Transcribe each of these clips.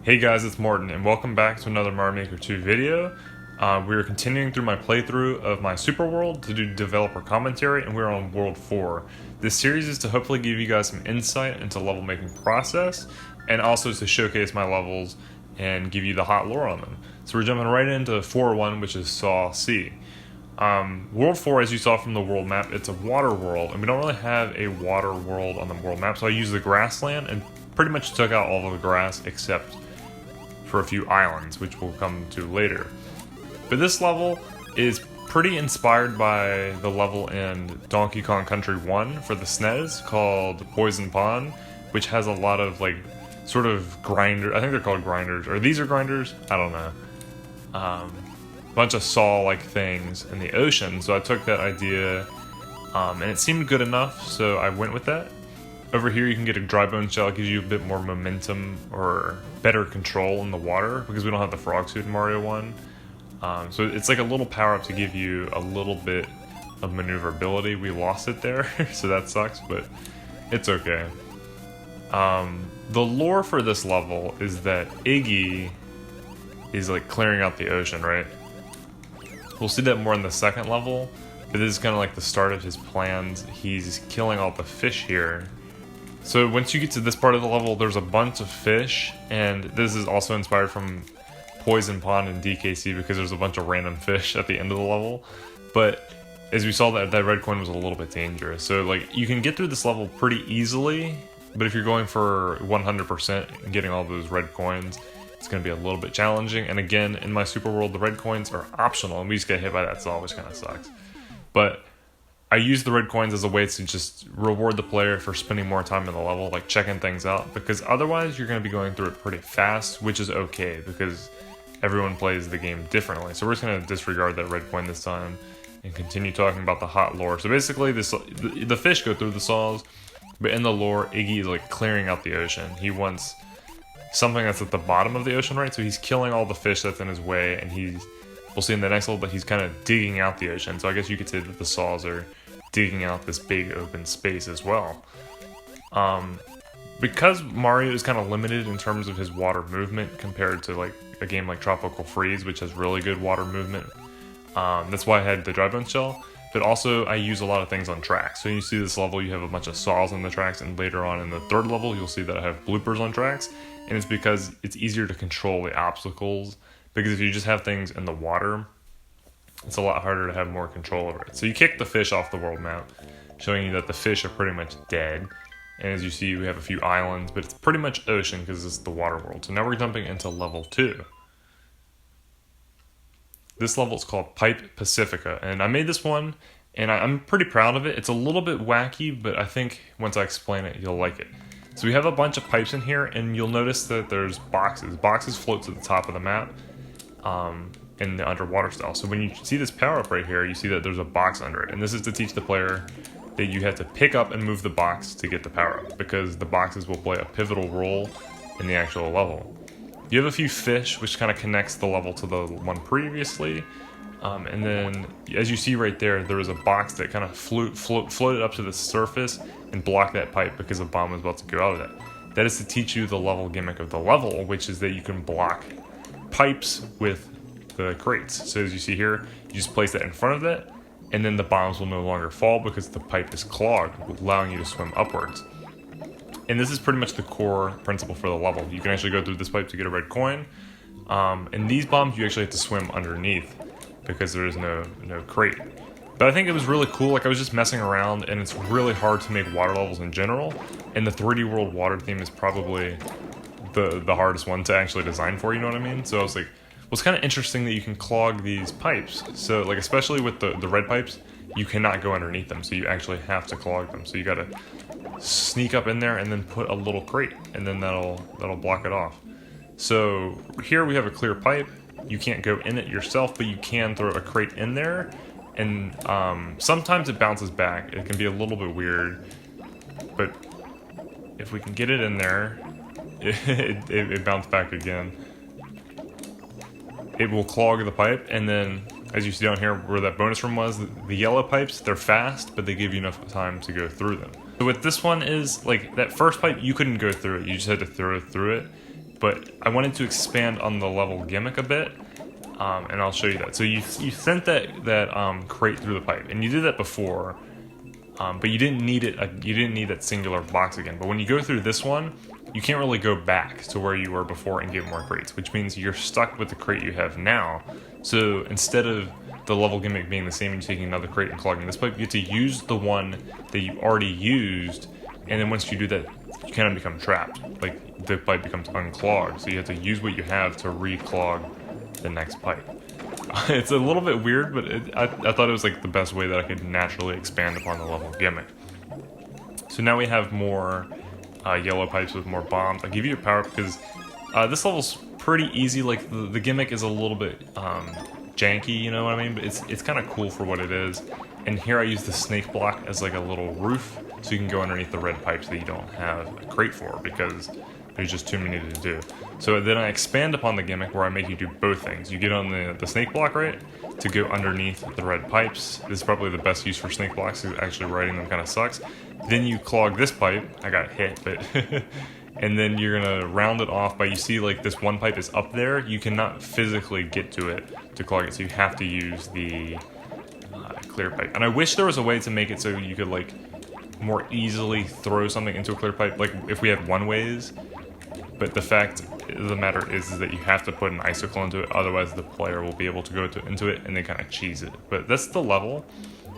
Hey guys, it's Morton, and welcome back to another Mario Maker 2 video. We are continuing through my playthrough of my Super World to do developer commentary, and we're on World 4. This series is to hopefully give you guys some insight into the level making process, and also to showcase my levels and give you the hot lore on them. So we're jumping right into 4.1, which is Saw C. World 4, as you saw from the world map, it's a water world, and we don't really have a water world on the world map, so I used the grassland and pretty much took out all of the grass except for a few islands, which we'll come to later. But this level is pretty inspired by the level in Donkey Kong Country 1 for the SNES called Poison Pond, which has a lot of like sort of grinder. I think they're called grinders, or these are grinders. I don't know. Bunch of saw-like things in the ocean. So I took that idea, and it seemed good enough, so I went with that. Over here you can get a dry bone shell. It gives you a bit more momentum or better control in the water because we don't have the frog suit in Mario 1. So it's like a little power up to give you a little bit of maneuverability. We lost it there, so that sucks, but it's okay. The lore for this level is that Iggy is like clearing out the ocean, right? We'll see that more in the second level, but this is kind of like the start of his plans. He's killing all the fish here. So once you get to this part of the level, there's a bunch of fish, and this is also inspired from Poison Pond and DKC because there's a bunch of random fish at the end of the level. But as we saw, that red coin was a little bit dangerous. So like you can get through this level pretty easily, but if you're going for 100% and getting all those red coins, it's going to be a little bit challenging. And again, in my Super World, the red coins are optional, and we just get hit by that saw, which kind of sucks. But I use the red coins as a way to just reward the player for spending more time in the level, like checking things out, because otherwise you're going to be going through it pretty fast, which is okay, because everyone plays the game differently. So we're just going to disregard that red coin this time and continue talking about the hot lore. So basically, the fish go through the saws, but in the lore, Iggy is like clearing out the ocean. He wants something that's at the bottom of the ocean, right? So he's killing all the fish that's in his way, and we'll see in the next level, but he's kind of digging out the ocean. So I guess you could say that the saws are digging out this big open space as well. Because Mario is kind of limited in terms of his water movement compared to like a game like Tropical Freeze, which has really good water movement. That's why I had the dry bone shell, but also I use a lot of things on tracks. So you see this level, you have a bunch of saws on the tracks, and later on in the third level, you'll see that I have bloopers on tracks, and it's because it's easier to control the obstacles, because if you just have things in the water, it's a lot harder to have more control over it. So you kick the fish off the world map, showing you that the fish are pretty much dead. And as you see, we have a few islands, but it's pretty much ocean because it's the water world. So now we're jumping into level 2. This level is called Pipe Pacifica, and I made this one, and I'm pretty proud of it. It's a little bit wacky, but I think once I explain it, you'll like it. So we have a bunch of pipes in here, and you'll notice that there's boxes. Boxes float to the top of the map. In the underwater style. So when you see this power up right here, you see that there's a box under it, and this is to teach the player that you have to pick up and move the box to get the power up, because the boxes will play a pivotal role in the actual level. You have a few fish, which kind of connects the level to the one previously, and then as you see right there, there is a box that kind of floated up to the surface and blocked that pipe because a bomb was about to go out of that. That is to teach you the level gimmick of the level, which is that you can block pipes with the crates. So as you see here, you just place that in front of it, and then the bombs will no longer fall because the pipe is clogged, allowing you to swim upwards. And this is pretty much the core principle for the level. You can actually go through this pipe to get a red coin, and these bombs you actually have to swim underneath because there is no crate. But I think it was really cool. Like, I was just messing around, and it's really hard to make water levels in general, and the 3D World water theme is probably the hardest one to actually design for, you know what I mean? So I was like, well, it's kind of interesting that you can clog these pipes. So like, especially with the red pipes, you cannot go underneath them, so you actually have to clog them. So you gotta sneak up in there and then put a little crate, and then that'll block it off. So here we have a clear pipe. You can't go in it yourself, but you can throw a crate in there, and sometimes it bounces back. It can be a little bit weird, but if we can get it in there, it bounced back again. It will clog the pipe, and then as you see down here where that bonus room was, the yellow pipes, they're fast, but they give you enough time to go through them. So what this one is, like, that first pipe, you couldn't go through it, you just had to throw through it. but I wanted to expand on the level gimmick a bit, and I'll show you that. So you sent that crate through the pipe, and you did that before, but you didn't need it. You didn't need that singular box again. But when you go through this one, you can't really go back to where you were before and get more crates, which means you're stuck with the crate you have now. So instead of the level gimmick being the same and taking another crate and clogging this pipe, you get to use the one that you already used, and then once you do that, you kind of become trapped. Like, the pipe becomes unclogged, so you have to use what you have to re-clog the next pipe. It's a little bit weird, but I thought it was like the best way that I could naturally expand upon the level gimmick. So now we have more yellow pipes with more bombs. I'll give you a power up because this level's pretty easy. Like, the gimmick is a little bit janky, you know what I mean? But it's kind of cool for what it is. And here I use the snake block as like a little roof, so you can go underneath the red pipes that you don't have a crate for, because there's just too many to do. So then I expand upon the gimmick where I make you do both things. You get on the snake block, right, to go underneath the red pipes. This is probably the best use for snake blocks, because actually riding them kind of sucks. Then you clog this pipe. I got hit, but... and then you're gonna round it off by, you see like this one pipe is up there. You cannot physically get to it to clog it, so you have to use the clear pipe. And I wish there was a way to make it so you could like more easily throw something into a clear pipe, like if we had one ways. But the fact of the matter is that you have to put an icicle into it, otherwise the player will be able to go into it and then kind of cheese it. But that's the level.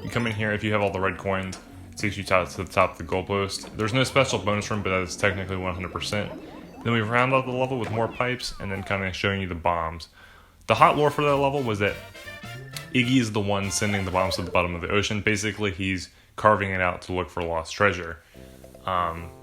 You come in here, if you have all the red coins, it takes you to the top of the goalpost. There's no special bonus room, but that is technically 100%. Then we round out the level with more pipes, and then kind of showing you the bombs. The hot lore for that level was that Iggy is the one sending the bombs to the bottom of the ocean. Basically, he's carving it out to look for lost treasure.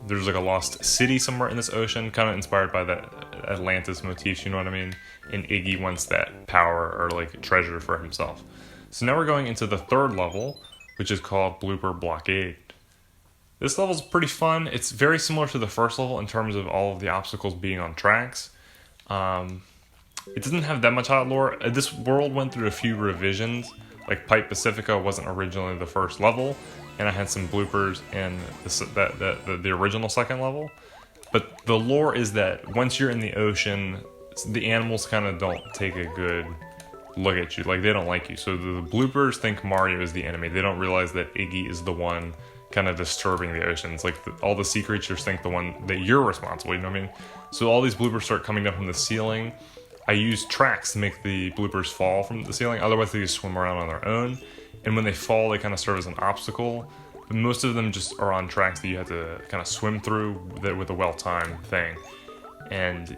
There's like a lost city somewhere in this ocean, kind of inspired by that Atlantis motif, you know what I mean? And Iggy wants that power or like treasure for himself. So now we're going into the third level, which is called Blooper Blockade. This level's pretty fun. It's very similar to the first level in terms of all of the obstacles being on tracks. It doesn't have that much hot lore. This world went through a few revisions. Like Pipe Pacifica wasn't originally the first level, and I had some bloopers in the original second level. But the lore is that once you're in the ocean, the animals kind of don't take a good look at you. Like, they don't like you. So the bloopers think Mario is the enemy. They don't realize that Iggy is the one kind of disturbing the ocean. It's like all the sea creatures think the one that you're responsible, you know what I mean? So all these bloopers start coming down from the ceiling. I use tracks to make the bloopers fall from the ceiling, otherwise they just swim around on their own. And when they fall, they kind of serve as an obstacle. But most of them just are on tracks that you have to kind of swim through with a well-timed thing. And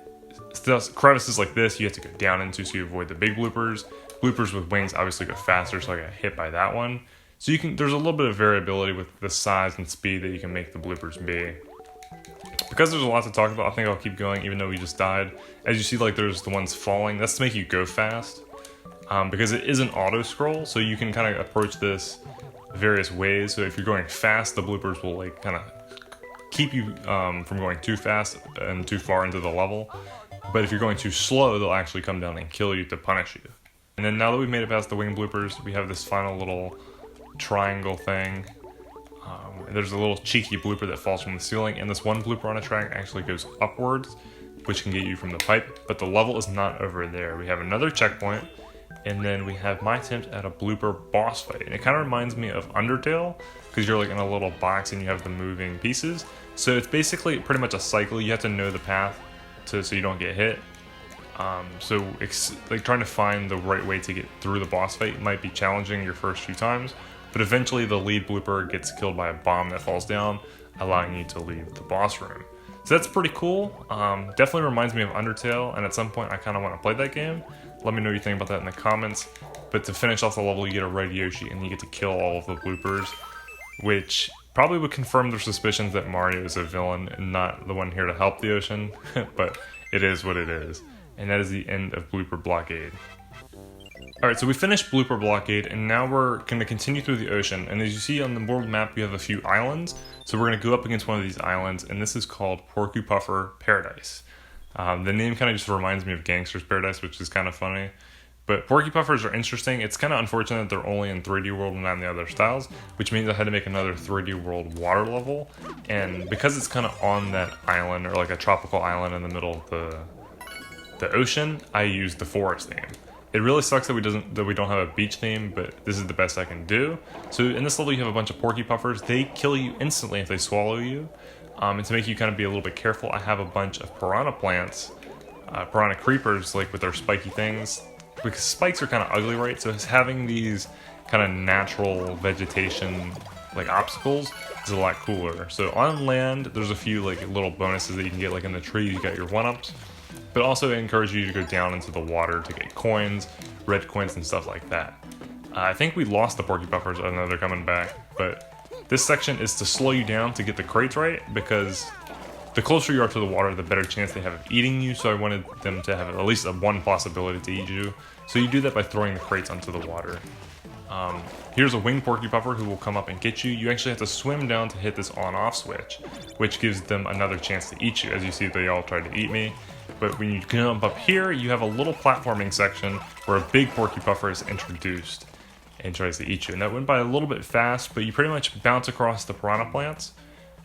crevices like this, you have to go down into so you avoid the big bloopers. Bloopers with wings obviously go faster, so I got hit by that one. So there's a little bit of variability with the size and speed that you can make the bloopers be. Because there's a lot to talk about, I think I'll keep going even though we just died. As you see, like, there's the ones falling. That's to make you go fast. Because it is an auto scroll, so you can kind of approach this various ways. So if you're going fast, the bloopers will like kind of keep you from going too fast and too far into the level. But if you're going too slow, they'll actually come down and kill you to punish you. And then now that we've made it past the wing bloopers, we have this final little triangle thing. There's a little cheeky blooper that falls from the ceiling, and this one blooper on a track actually goes upwards, which can get you from the pipe, but the level is not over there. We have another checkpoint, and then we have my attempt at a blooper boss fight. And it kind of reminds me of Undertale, because you're like in a little box and you have the moving pieces. So it's basically pretty much a cycle. You have to know the path so you don't get hit. Like trying to find the right way to get through the boss fight might be challenging your first few times, but eventually the lead blooper gets killed by a bomb that falls down, allowing you to leave the boss room. So that's pretty cool. Definitely reminds me of Undertale, and at some point I kind of want to play that game. Let me know what you think about that in the comments. But to finish off the level, you get a red Yoshi, and you get to kill all of the bloopers, which probably would confirm their suspicions that Mario is a villain and not the one here to help the ocean, but it is what it is. And that is the end of Blooper Blockade. Alright, so we finished Blooper Blockade, and now we're going to continue through the ocean. And as you see on the world map, we have a few islands. So we're going to go up against one of these islands, and this is called Porcupuffer Paradise. The name kind of just reminds me of Gangster's Paradise, which is kind of funny. But Porcupuffers are interesting. It's kind of unfortunate that they're only in 3D World and not in the other styles, which means I had to make another 3D World water level. And because it's kind of on that island, or like a tropical island in the middle of the the ocean, I use the forest theme. It really sucks that we don't have a beach theme, but this is the best I can do. So in this level you have a bunch of porky puffers. They kill you instantly if they swallow you. And to make you kind of be a little bit careful, I have a bunch of piranha plants, piranha creepers, like with their spiky things. Because spikes are kind of ugly, right? So it's having these kind of natural vegetation like obstacles is a lot cooler. So on land, there's a few like little bonuses that you can get, like in the tree, you got your 1-ups. But also I encourage you to go down into the water to get coins, red coins and stuff like that. I think we lost the porky puffers, I know they're coming back, but this section is to slow you down to get the crates right, because the closer you are to the water, the better chance they have of eating you, so I wanted them to have at least one possibility to eat you. So you do that by throwing the crates onto the water. Here's a winged porky puffer who will come up and get you. You actually have to swim down to hit this on-off switch, which gives them another chance to eat you. As you see, they all tried to eat me. But when you jump up here, you have a little platforming section where a big porky puffer is introduced and tries to eat you. And that went by a little bit fast, but you pretty much bounce across the piranha plants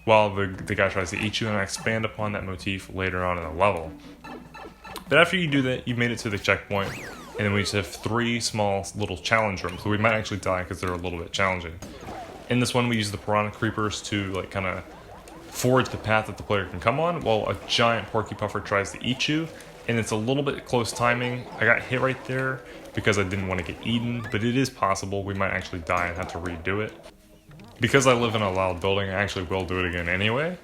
while the guy tries to eat you, and I expand upon that motif later on in the level. But after you do that, you've made it to the checkpoint, and then we just have 3 small little challenge rooms, so we might actually die because they're a little bit challenging. In this one, we use the piranha creepers to like kind of forge the path that the player can come on, while a giant porky puffer tries to eat you, and it's a little bit close timing. I got hit right there because I didn't want to get eaten, but it is possible we might actually die and have to redo it. Because I live in a loud building, I actually will do it again anyway.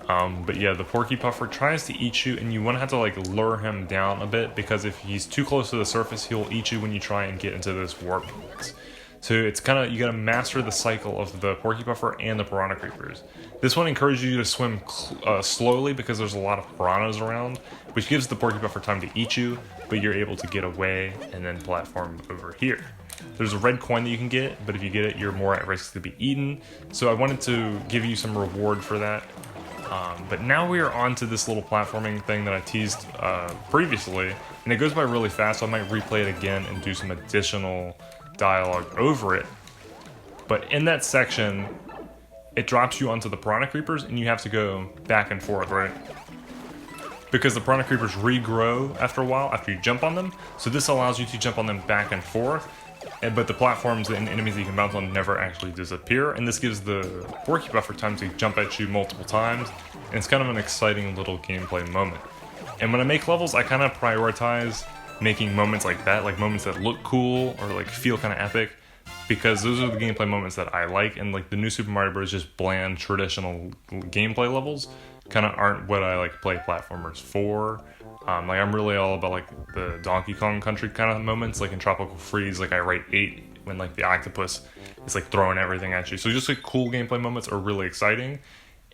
But yeah, the porky puffer tries to eat you, and you want to have to like lure him down a bit, because if he's too close to the surface, he'll eat you when you try and get into this warp box. So it's kind of, you gotta master the cycle of the porky puffer and the piranha creepers. This one encourages you to swim slowly because there's a lot of piranhas around, which gives the porky puffer time to eat you, but you're able to get away and then platform over here. There's a red coin that you can get, but if you get it, you're more at risk to be eaten. So I wanted to give you some reward for that. But now we are on to this little platforming thing that I teased previously, and it goes by really fast, so I might replay it again and do some additional dialogue over it. But in that section, it drops you onto the piranha creepers, and you have to go back and forth, right? Because the piranha creepers regrow after a while, after you jump on them, so this allows you to jump on them back and forth. But the platforms and enemies that you can bounce on never actually disappear, and this gives the porky puffer time to jump at you multiple times, and it's kind of an exciting little gameplay moment. And when I make levels, I kind of prioritize making moments like that, like moments that look cool or like feel kind of epic, because those are the gameplay moments that I like, and like the new Super Mario Bros. Just bland traditional gameplay levels kind of aren't what I like play platformers for. Like I'm really all about like the Donkey Kong Country kind of moments, like in Tropical Freeze, like I rate 8 when like the octopus is like throwing everything at you. So just like cool gameplay moments are really exciting.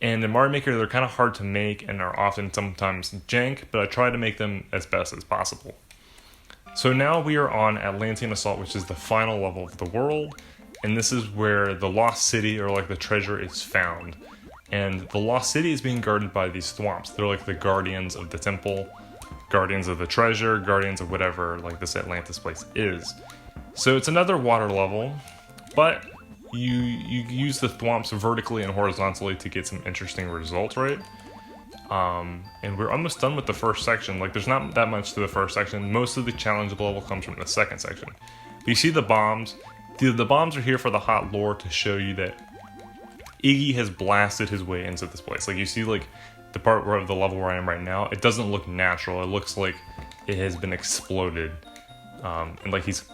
And in Mario Maker, they're kind of hard to make and are often sometimes jank, but I try to make them as best as possible. So now we are on Atlantean Assault, which is the final level of the world, and this is where the Lost City, or like the treasure, is found. And the Lost City is being guarded by these thwomps. They're like the guardians of the temple, guardians of the treasure, guardians of whatever like this Atlantis place is. So it's another water level, but you use the thwomps vertically and horizontally to get some interesting results, right? And we're almost done with the first section. Like there's not that much to the first section. Most of the challenge level comes from the second section. But you see the bombs. The bombs are here for the hot lore to show you that Iggy has blasted his way into this place. Like you see like the part of the level where I am right now, it doesn't look natural. It looks like it has been exploded. And like he's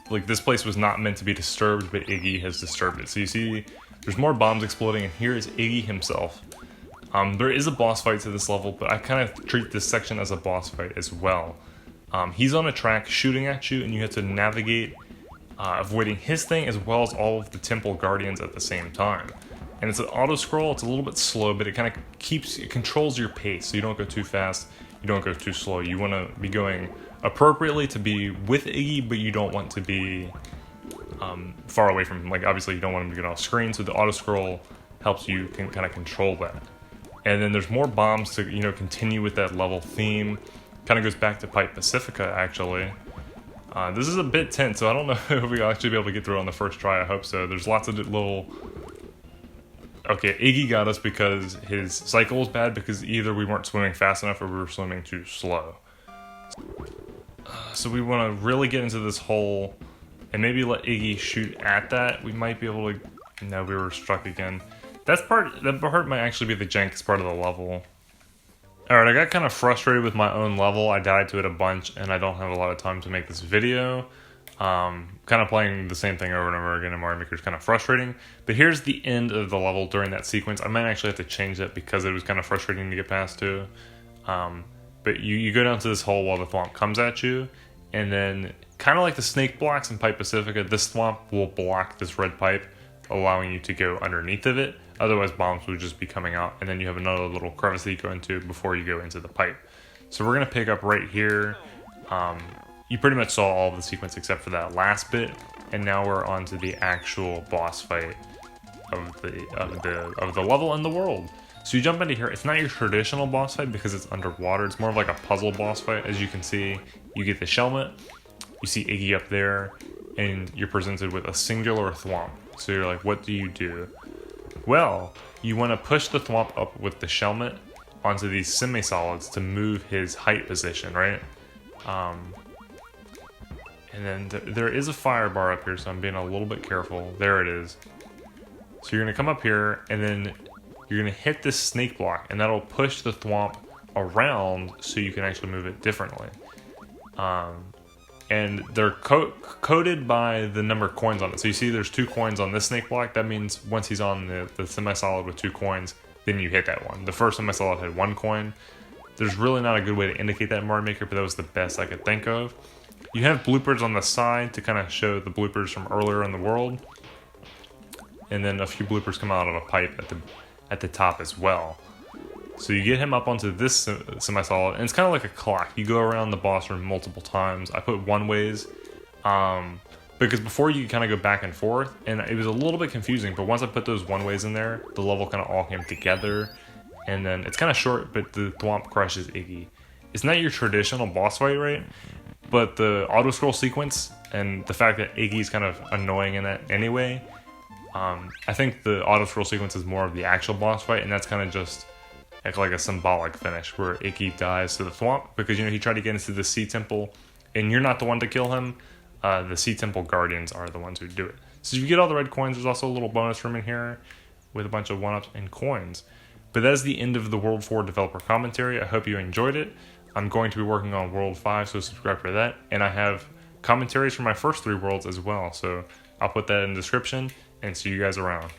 like, this place was not meant to be disturbed, but Iggy has disturbed it. So you see there's more bombs exploding, and here is Iggy himself. There is a boss fight to this level, but I kind of treat this section as a boss fight as well. He's on a track shooting at you, and you have to navigate avoiding his thing as well as all of the temple guardians at the same time. And it's an auto scroll. It's a little bit slow, but it kind of controls your pace, so you don't go too fast, you don't go too slow. You want to be going appropriately to be with Iggy, but you don't want to be far away from him. Like obviously you don't want him to get off screen, so the auto scroll helps you kind of control that. And then there's more bombs to continue with that level theme. Kind of goes back to Pipe Pacifica actually. This is a bit tense, so I don't know if we'll actually be able to get through it on the first try. I hope so. There's lots of little... Okay, Iggy got us because his cycle was bad, because either we weren't swimming fast enough or we were swimming too slow. So we want to really get into this hole and maybe let Iggy shoot at that. We might be able to... No, we were struck again. That part might actually be the jankiest part of the level. Alright, I got kind of frustrated with my own level. I died to it a bunch, and I don't have a lot of time to make this video. Kind of playing the same thing over and over again in Mario Maker is kind of frustrating. But here's the end of the level during that sequence. I might actually have to change that because it was kind of frustrating to get past too. But you go down to this hole while the thwomp comes at you, and then kind of like the snake blocks in Pipe Pacifica, this thwomp will block this red pipe, allowing you to go underneath of it. Otherwise bombs would just be coming out, and then you have another little crevice that you go into before you go into the pipe. So we're going to pick up right here. You pretty much saw all of the sequence except for that last bit, and now we're on to the actual boss fight of the level and the world. So you jump into here. It's not your traditional boss fight because it's underwater. It's more of like a puzzle boss fight. As you can see, you get the Shelmet, you see Iggy up there, and you're presented with a singular thwomp. So you're like, what do you do? Well, you want to push the thwomp up with the Shelmet onto these semi-solids to move his height position, right? And then there is a fire bar up here, so I'm being a little bit careful. There it is. So you're going to come up here, and then you're going to hit this snake block, and that'll push the thwomp around so you can actually move it differently. And they're coded by the number of coins on it. So you see there's 2 coins on this snake block. That means once he's on the semi-solid with 2 coins, then you hit that one. The first semi-solid had 1 coin. There's really not a good way to indicate that in Mario Maker, but that was the best I could think of. You have bloopers on the side to kind of show the bloopers from earlier in the world. And then a few bloopers come out of a pipe at the top as well. So you get him up onto this semi-solid, and it's kind of like a clock. You go around the boss room multiple times. I put one ways, because before you kind of go back and forth, and it was a little bit confusing, but once I put those one ways in there, the level kind of all came together, and then it's kind of short, but the thwomp crushes Iggy. It's not your traditional boss fight, right? But the auto-scroll sequence, and the fact that Iggy's kind of annoying in that anyway, I think the auto-scroll sequence is more of the actual boss fight, and that's kind of just like a symbolic finish where Iggy dies to the thwomp because, you know, he tried to get into the Sea Temple and you're not the one to kill him. The Sea Temple Guardians are the ones who do it. So if you get all the red coins, there's also a little bonus room in here with a bunch of 1-ups and coins. But that is the end of the World 4 developer commentary. I hope you enjoyed it. I'm going to be working on World 5, so subscribe for that. And I have commentaries for my first 3 worlds as well, so I'll put that in the description and see you guys around.